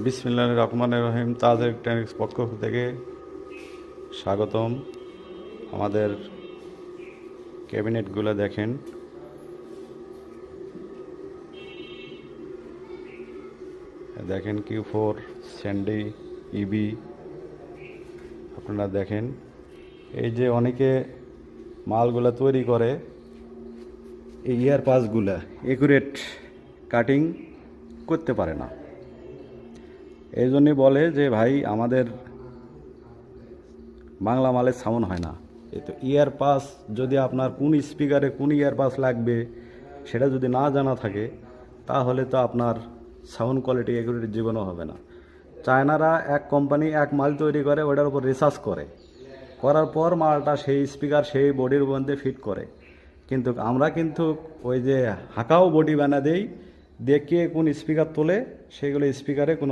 বিসমিল্লাহির রহমানির রহিম। তাজ ইলেকট্রনিক্স পক্ষ থেকে স্বাগতম। আমাদের ক্যাবিনেটগুলো দেখেন, দেখেন Q4 স্যান্ডি ইবি। আপনারা দেখেন, এই যে অনেকে মালগুলা তৈরি করে, এই ইয়ার পাসগুলা একুরেট কাটিং করতে পারে না। এই জন্যই বলে যে ভাই আমাদের বাংলা মালের সাউন্ড হয় না। এই তো ইয়ার পাস যদি আপনার কোন স্পিকারে কোন ইয়ার পাস লাগবে সেটা যদি না জানা থাকে, তাহলে তো আপনার সাউন্ড কোয়ালিটি এগুলির জীবনও হবে না। চায়নারা এক কোম্পানি এক মাল তৈরি করে, ওটার উপর রিসার্চ করে, করার পর মালটা সেই স্পিকার সেই বডির মধ্যে ফিট করে। কিন্তু আমরা কিন্তু ওই যে হাঁকাও বডি বানা দেই, দেখিয়ে কোন স্পিকার তোলে, সেগুলো স্পিকারে কোনো